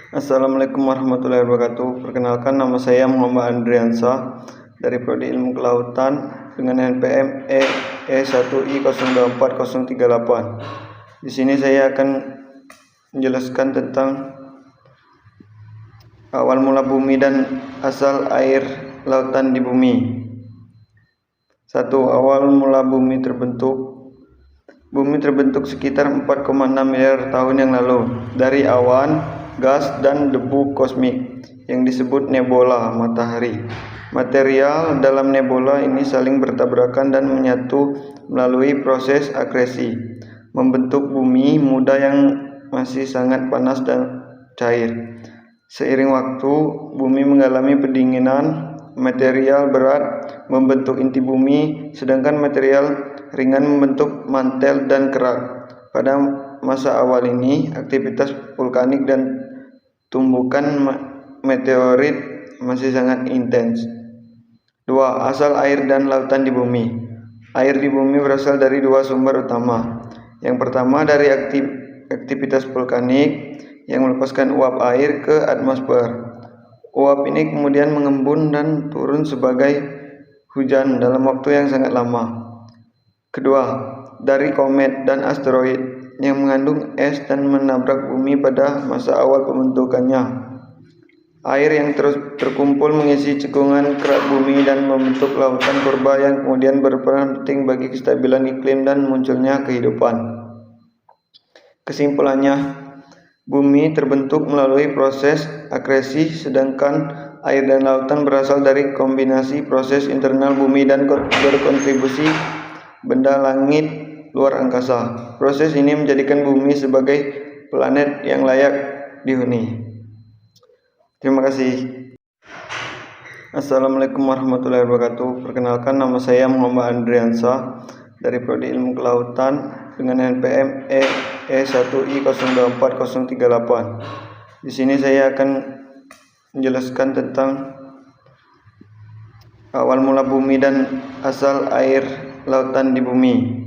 Assalamualaikum warahmatullahi wabarakatuh. Perkenalkan, nama saya Muhammad Andriansah dari Prodi Ilmu Kelautan dengan NPM E1I024038. Di sini saya akan menjelaskan tentang awal mula bumi dan asal air lautan di bumi. 1. Awal mula bumi terbentuk. Bumi terbentuk sekitar 4,6 miliar tahun yang lalu dari awan, gas, dan debu kosmik yang disebut nebula matahari. Material dalam nebula ini saling bertabrakan dan menyatu melalui proses akresi, membentuk bumi muda yang masih sangat panas dan cair. Seiring waktu, bumi mengalami pendinginan. Material berat membentuk inti bumi, sedangkan material ringan membentuk mantel dan kerak. Pada masa awal ini, aktivitas vulkanik dan tumbukan meteorit masih sangat intens. 2. Asal air dan lautan di bumi. Air di bumi berasal dari dua sumber utama. Yang pertama dari aktivitas vulkanik yang melepaskan uap air ke atmosfer. Uap ini kemudian mengembun dan turun sebagai hujan dalam waktu yang sangat lama. Kedua, dari komet dan asteroid yang mengandung es dan menabrak bumi pada masa awal pembentukannya. Air yang terus terkumpul mengisi cekungan kerak bumi dan membentuk lautan purba yang kemudian berperan penting bagi kestabilan iklim dan munculnya kehidupan. Kesimpulannya, bumi terbentuk melalui proses akresi, sedangkan air dan lautan berasal dari kombinasi proses internal bumi dan berkontribusi benda langit luar angkasa. Proses ini menjadikan bumi sebagai planet yang layak dihuni. Terima kasih. Assalamualaikum warahmatullahi wabarakatuh. Perkenalkan, nama saya Muhammad Andriansah dari Prodi Ilmu Kelautan dengan NPM E1I024038. Di sini saya akan menjelaskan tentang awal mula bumi dan asal air lautan di bumi.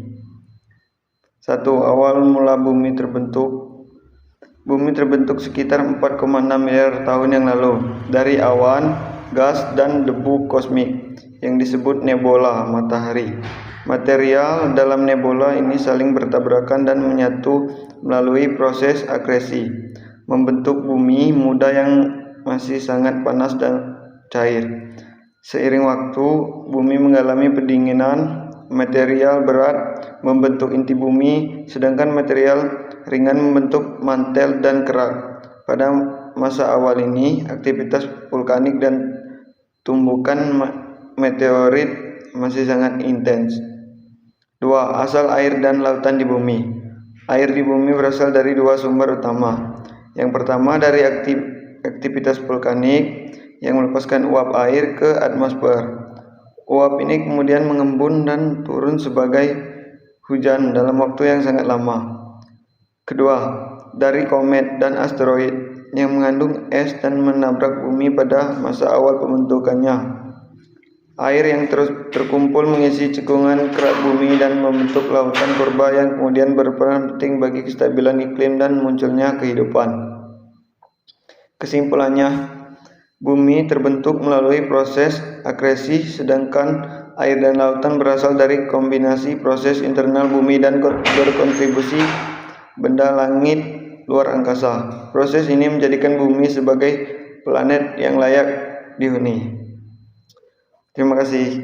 1. Awal mula bumi terbentuk. Bumi terbentuk sekitar 4,6 miliar tahun yang lalu dari awan, gas, dan debu kosmik yang disebut nebula matahari. Material dalam nebula ini saling bertabrakan dan menyatu melalui proses akresi, membentuk bumi muda yang masih sangat panas dan cair. Seiring waktu, bumi mengalami pendinginan. Material berat membentuk inti bumi, sedangkan material ringan membentuk mantel dan kerak. Pada masa awal ini, aktivitas vulkanik dan tumbukan meteorit masih sangat intens. 2. Asal air dan lautan di bumi. Air di bumi berasal dari dua sumber utama. Yang pertama dari aktivitas vulkanik yang melepaskan uap air ke atmosfer. Uap ini kemudian mengembun dan turun sebagai hujan dalam waktu yang sangat lama. Kedua, dari komet dan asteroid yang mengandung es dan menabrak bumi pada masa awal pembentukannya. Air yang terus terkumpul mengisi cekungan kerak bumi dan membentuk lautan purba yang kemudian berperan penting bagi kestabilan iklim dan munculnya kehidupan. Kesimpulannya, bumi terbentuk melalui proses akresi, sedangkan air dan lautan berasal dari kombinasi proses internal bumi dan berkontribusi benda langit luar angkasa. Proses ini menjadikan bumi sebagai planet yang layak dihuni. Terima kasih.